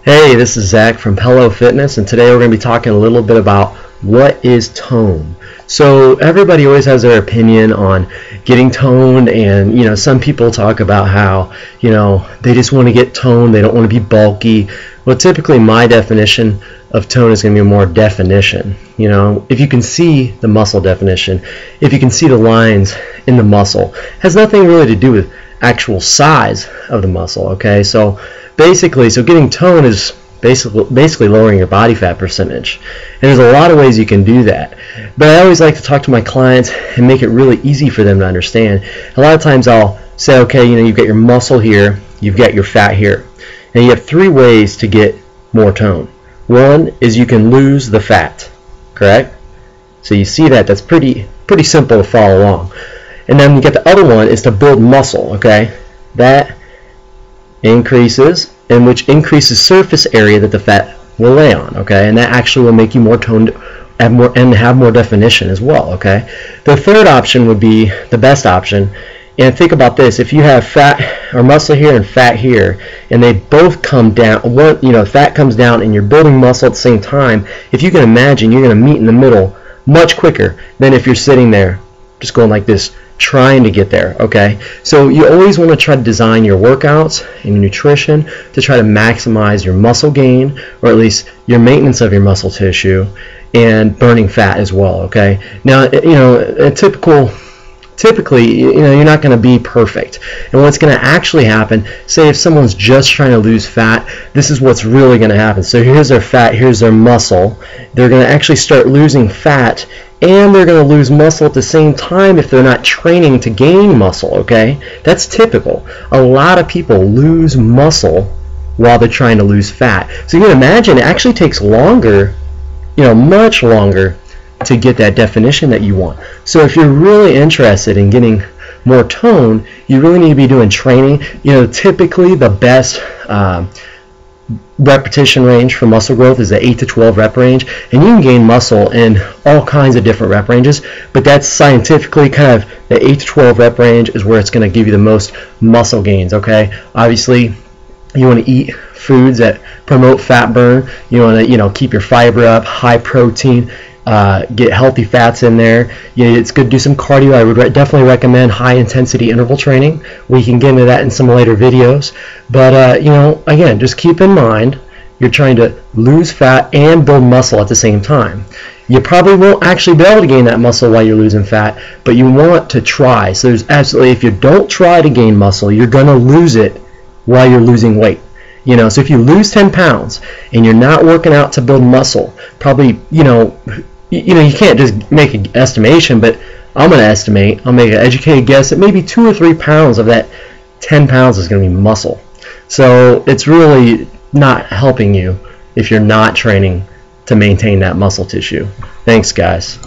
Hey, this is Zach from Pello Fitness, and today we're going to be talking a little bit about what is tone. So everybody always has their opinion on getting toned, and some people talk about how they just want to get toned, they don't want to be bulky. Well, typically my definition of tone is going to be more definition. If you can see the muscle definition, if you can see the lines in the muscle, it has nothing really to do with actual size of the muscle. Okay, so getting tone is basically lowering your body fat percentage, and there's a lot of ways you can do that, but I always like to talk to my clients and make it really easy for them to understand. A lot of times I'll say, okay, you've got your muscle here, you've got your fat here, and you have three ways to get more tone. One is you can lose the fat, correct? So you see that's pretty simple to follow along. And then you get the other one is to build muscle. Okay, that increases, and which increases surface area that the fat will lay on. Okay, and that actually will make you more toned and have more definition as well. Okay, the third option would be the best option. And think about this: if you have fat or muscle here and fat here, and they both come down, fat comes down, and you're building muscle at the same time. If you can imagine, you're going to meet in the middle much quicker than if you're sitting there just going like this, trying to get there. Okay, so you always want to try to design your workouts and your nutrition to try to maximize your muscle gain, or at least your maintenance of your muscle tissue, and burning fat as well. Okay, now typically you're not going to be perfect, and what's going to actually happen, say if someone's just trying to lose fat, this is what's really going to happen. So here's their fat, here's their muscle. They're going to actually start losing fat, and they're going to lose muscle at the same time if they're not training to gain muscle. Okay, that's typical. A lot of people lose muscle while they're trying to lose fat. So you can imagine it actually takes longer, much longer, to get that definition that you want. So if you're really interested in getting more tone, you really need to be doing training. Typically the best repetition range for muscle growth is the 8 to 12 rep range, and you can gain muscle in all kinds of different rep ranges, but that's scientifically kind of the 8 to 12 rep range is where it's going to give you the most muscle gains. Okay, obviously you want to eat foods that promote fat burn. You want to keep your fiber up, high protein, get healthy fats in there. It's good to do some cardio. I would definitely recommend high intensity interval training. We can get into that in some later videos, but again, just keep in mind you're trying to lose fat and build muscle at the same time. You probably won't actually be able to gain that muscle while you're losing fat, but you want to try. So there's absolutely, if you don't try to gain muscle, you're going to lose it while you're losing weight. So if you lose 10 pounds and you're not working out to build muscle, probably you can't just make an estimation, but I'm going to estimate, I'll make an educated guess that maybe 2 or 3 pounds of that 10 pounds is going to be muscle. So it's really not helping you if you're not training to maintain that muscle tissue. Thanks, guys.